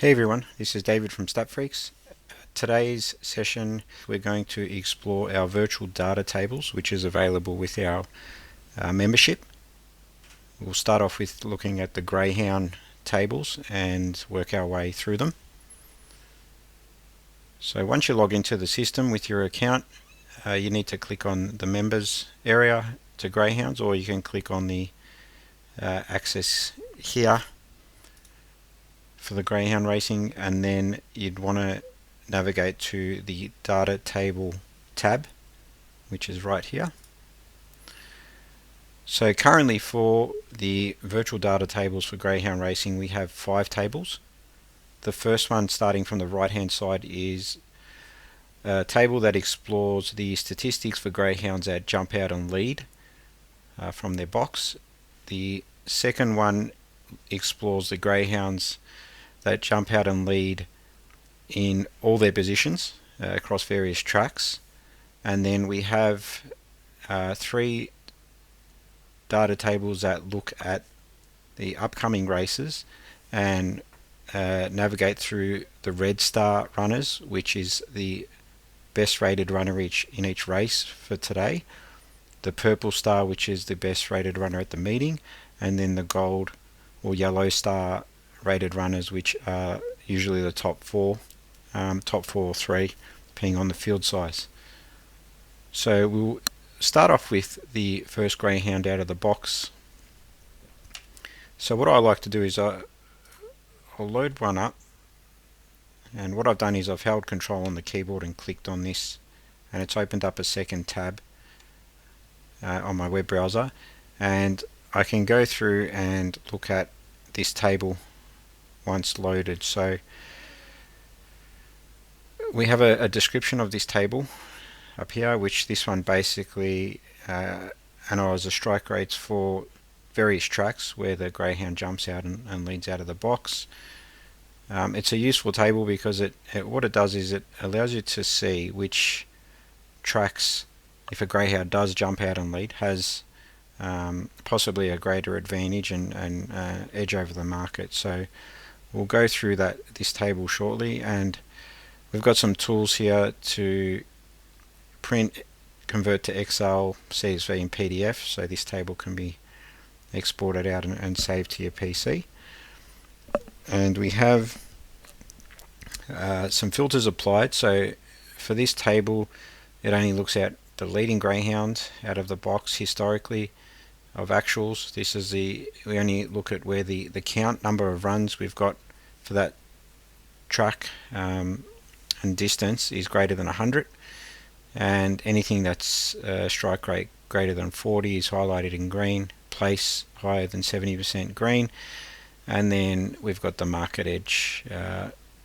Hey everyone, this is David from Statfreaks. Today's session we're going to explore our virtual data tables, which is available with our membership. We'll start off with looking at the Greyhound tables and work our way through them. So once you log into the system with your account, you need to click on the members area to Greyhounds, or you can click on the access here for the Greyhound Racing, and then you'd want to navigate to the data table tab, which is right here. So currently for the virtual data tables for Greyhound Racing, we have 5 tables. The first one, starting from the right hand side, is a table that explores the statistics for greyhounds that jump out and lead from their box. The second one explores the greyhounds that jump out and lead in all their positions across various tracks. And then we have 3 data tables that look at the upcoming races and navigate through the red star runners, which is the best rated runner in each race for today, the purple star, which is the best rated runner at the meeting, and then the gold or yellow star rated runners, which are usually the top 4 or 3, depending on the field size. So we'll start off with the first greyhound out of the box. So what I like to do is I'll load one up, and what I've done is I've held control on the keyboard and clicked on this, and it's opened up a second tab on my web browser, and I can go through and look at this table once loaded. So we have a description of this table up here, which this one basically analyses the strike rates for various tracks where the greyhound jumps out and leads out of the box. It's a useful table because what it does is it allows you to see which tracks, if a greyhound does jump out and lead, has possibly a greater advantage and edge over the market. So we'll go through this table shortly, and we've got some tools here to print, convert to Excel, CSV and PDF, so this table can be exported out and saved to your PC. And we have some filters applied. So for this table, it only looks at the leading greyhound out of the box historically of actuals. We only look at where the count number of runs we've got for that track and distance is greater than 100, and anything that's strike rate greater than 40 is highlighted in green, place higher than 70% green, and then we've got the market edge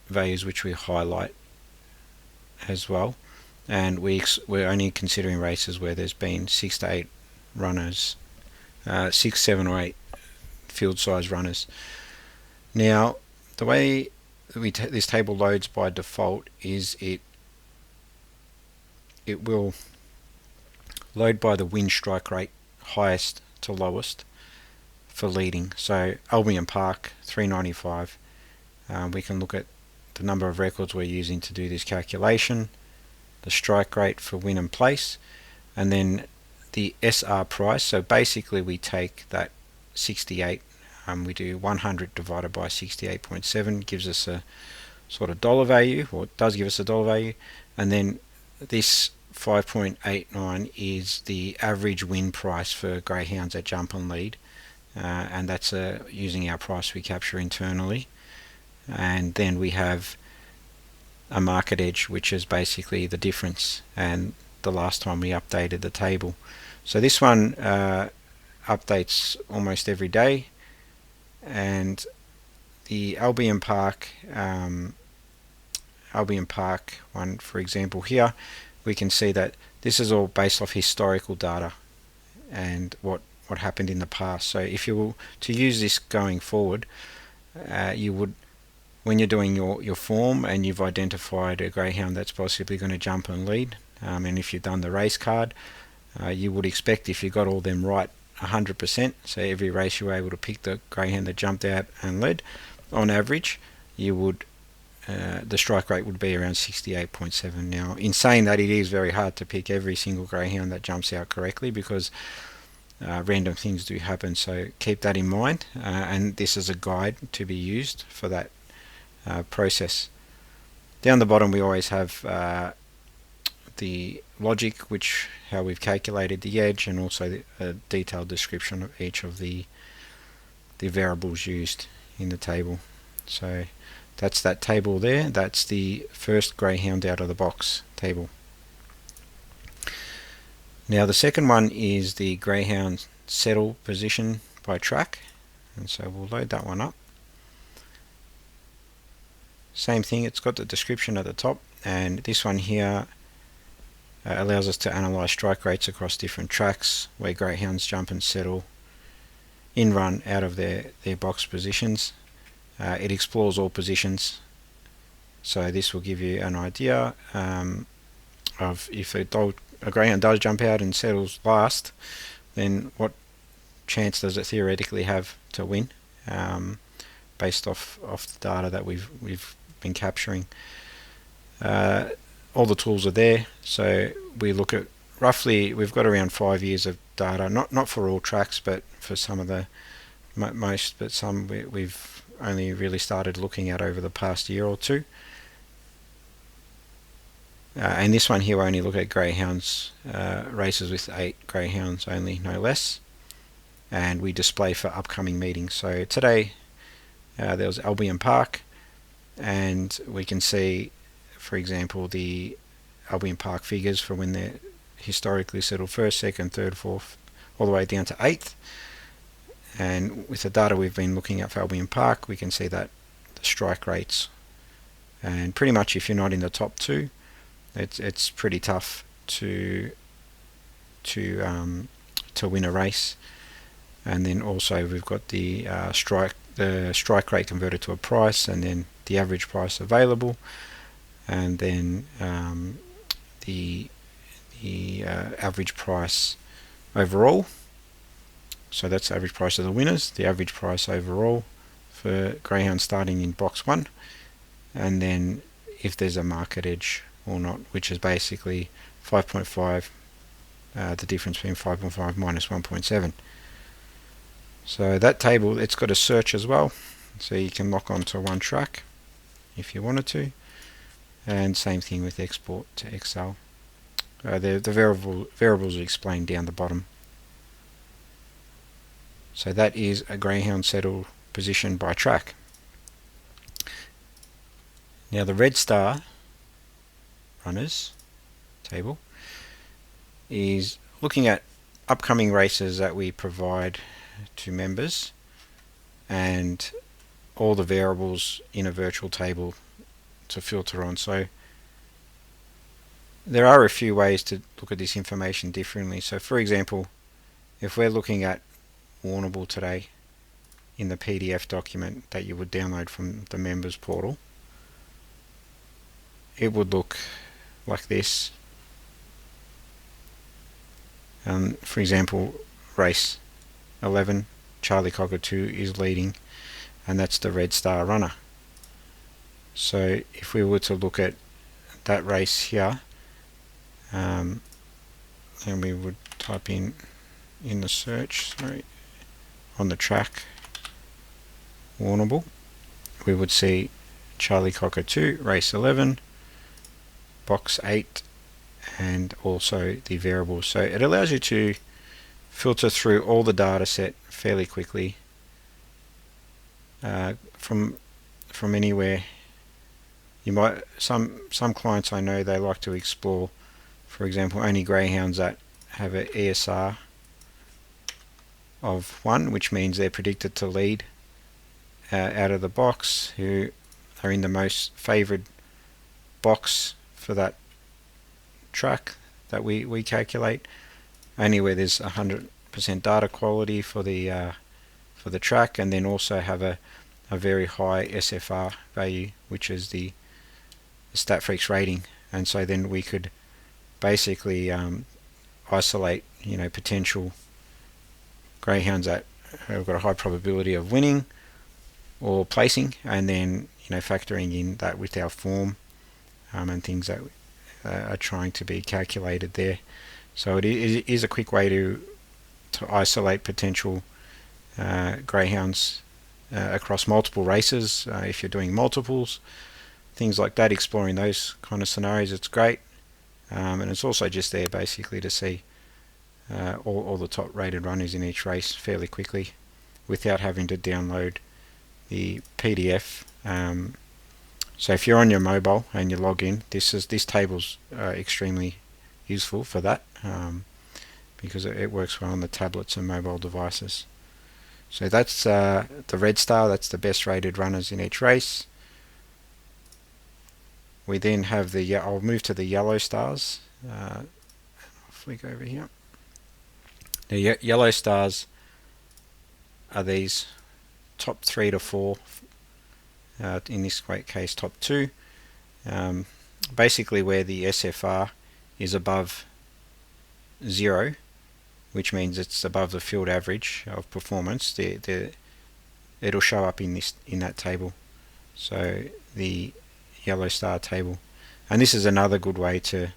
values, which we highlight as well. And we're only considering races where there's been 6 to 8 runners, 6, 7 or 8 field size runners. Now the way this table loads by default is it will load by the win strike rate, highest to lowest for leading. So Albion Park 395. We can look at the number of records we're using to do this calculation, the strike rate for win and place, and then the SR price. So basically we take that 68, we do 100 divided by 68.7, gives us a sort of dollar value, or it does give us a dollar value, and then this 5.89 is the average win price for greyhounds that jump and lead, and that's using our price we capture internally. And then we have a market edge, which is basically the difference and the last time we updated the table. So this one updates almost every day, and the Albion Park one, for example, here we can see that this is all based off historical data and what happened in the past. So if you were to use this going forward, you would, when you're doing your form and you've identified a greyhound that's possibly going to jump and lead, and if you've done the race card, you would expect, if you got all them right 100%, so every race you were able to pick the greyhound that jumped out and led, on average you would the strike rate would be around 68.7. Now, in saying that, it is very hard to pick every single greyhound that jumps out correctly, because random things do happen, so keep that in mind, and this is a guide to be used for that process. Down the bottom we always have the logic, which how we've calculated the edge, and also a detailed description of each of the variables used in the table. So that's that table there. That's the first greyhound out of the box table. Now the second one is the greyhound settle position by track, and so we'll load that one up. Same thing, it's got the description at the top, and this one here allows us to analyse strike rates across different tracks where greyhounds jump and settle in run out of their box positions. It explores all positions, so this will give you an idea of if a greyhound does jump out and settles last, then what chance does it theoretically have to win, based off the data that we've been capturing. All the tools are there, so we look at roughly, we've got around 5 years of data, not for all tracks, but for some of the most, but some we've only really started looking at over the past year or two. And this one here, we only look at greyhounds, races with 8 greyhounds only, no less, and we display for upcoming meetings. So today there was Albion Park, and we can see, for example, the Albion Park figures for when they're historically settled first, second, third, fourth, all the way down to 8th. And with the data we've been looking at for Albion Park, we can see that the strike rates, and pretty much if you're not in the top 2, it's pretty tough to win a race. And then also we've got the strike rate converted to a price, and then the average price available, and then the average price overall. So that's the average price of the winners, the average price overall for greyhound starting in box 1, and then if there's a market edge or not, which is basically 5.5, the difference between 5.5 minus 1.7. So that table, it's got a search as well, so you can lock onto one track if you wanted to, and same thing with export to Excel. The variables are explained down the bottom. So that is a greyhound settle position by track. Now the red star runners table is looking at upcoming races that we provide to members, and all the variables in a virtual table to filter on. So there are a few ways to look at this information differently. So for example, if we're looking at Warrnambool today in the PDF document that you would download from the members portal, it would look like this. For example, race 11, Charlie Cockatoo is leading, and that's the red star runner. So if we were to look at that race here, then we would type in the search, on the track Warrnambool, we would see Charlie Cockatoo, race 11, box 8, and also the variables. So it allows you to filter through all the data set fairly quickly from anywhere. You might, some clients I know, they like to explore, for example, only greyhounds that have an ESR of 1, which means they're predicted to lead out of the box, who are in the most favoured box for that track that we calculate, only where there's 100% data quality for the track, and then also have a very high SFR value, which is the Statfreaks rating. And so then we could basically isolate, potential greyhounds that have got a high probability of winning or placing, and then factoring in that with our form and things that are trying to be calculated there. So it is a quick way to isolate potential greyhounds across multiple races. If you're doing multiples, things like that, exploring those kind of scenarios, it's great. And it's also just there basically to see all the top rated runners in each race fairly quickly without having to download the PDF. So if you're on your mobile and you log in, this table's extremely useful for that, because it works well on the tablets and mobile devices. So that's the red star, that's the best rated runners in each race. We then have I'll move to the yellow stars. I'll flick over here. The yellow stars are these top 3 to 4, in this case top 2, basically where the SFR is above 0, which means it's above the field average of performance. It'll show up in that table. So the yellow star table, and this is another good way to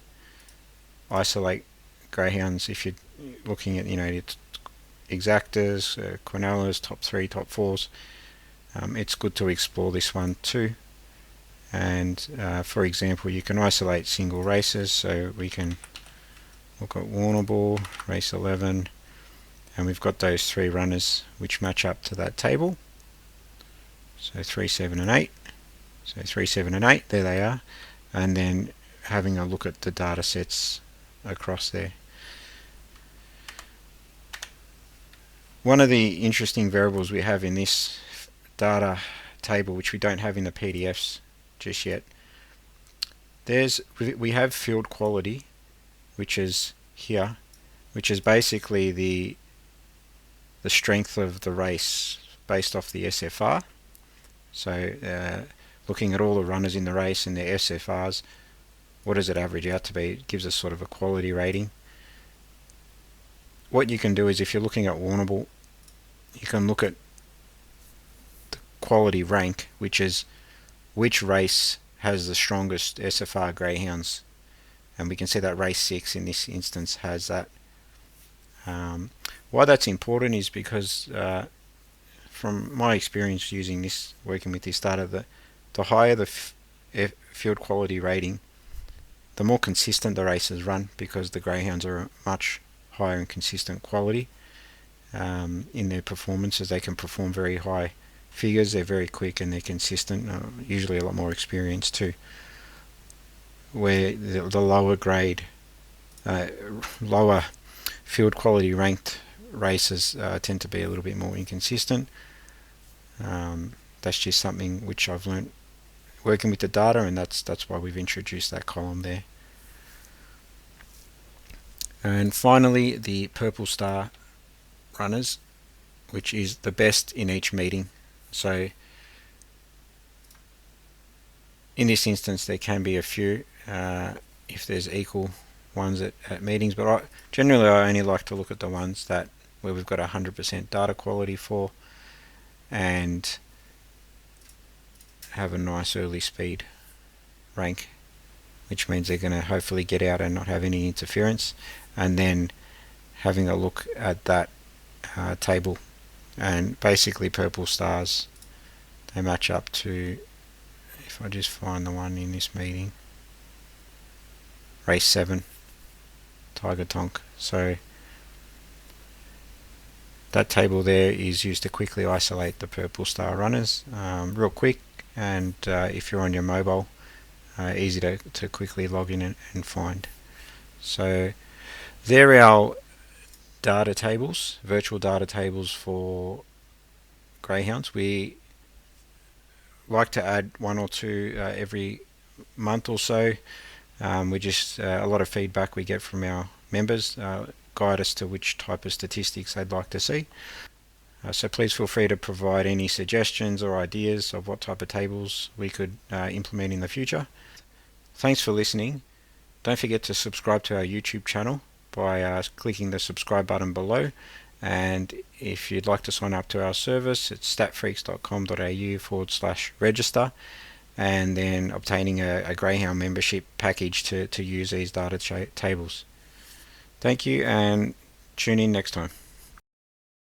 isolate greyhounds if you're looking at exactas, quinellas, top 3, top 4s. It's good to explore this one too. And for example, you can isolate single races, so we can look at Warrnambool, race 11, and we've got those 3 runners which match up to that table. So 3, 7 and 8. So 3, 7 and 8, there they are. And then having a look at the data sets across there. One of the interesting variables we have in this data table, which we don't have in the PDFs just yet, we have field quality, which is here, which is basically the strength of the race based off the SFR. So looking at all the runners in the race and their SFRs, what does it average out to be? It gives us sort of a quality rating. What you can do is, if you're looking at Warrnambool, you can look at the quality rank, which is which race has the strongest SFR greyhounds, and we can see that race 6 in this instance has that. Why that's important is because from my experience working with this data, the higher the field quality rating, the more consistent the races run, because the greyhounds are much higher and consistent quality in their performances. They can perform very high figures, they're very quick and they're consistent, usually a lot more experienced too. Where the lower grade, lower field quality ranked races tend to be a little bit more inconsistent. That's just something which I've learned working with the data, and that's why we've introduced that column there. And finally, the purple star runners, which is the best in each meeting. So in this instance there can be a few if there's equal ones at meetings, but generally I only like to look at the ones where we've got 100% data quality for, and have a nice early speed rank, which means they're going to hopefully get out and not have any interference. And then having a look at that table, and basically purple stars, they match up to, if I just find the one in this meeting, race 7, Tiger Tonk. So that table there is used to quickly isolate the purple star runners, real quick, and if you're on your mobile, easy to quickly log in and find. So they're our data tables, virtual data tables for greyhounds. We like to add 1 or 2 every month or so. We just a lot of feedback we get from our members guide us to which type of statistics they'd like to see. So please feel free to provide any suggestions or ideas of what type of tables we could implement in the future. Thanks for listening. Don't forget to subscribe to our YouTube channel by clicking the subscribe button below, And if you'd like to sign up to our service, it's statfreaks.com.au/register, and then obtaining a Greyhound membership package to use these data tables. Thank you, and tune in next time.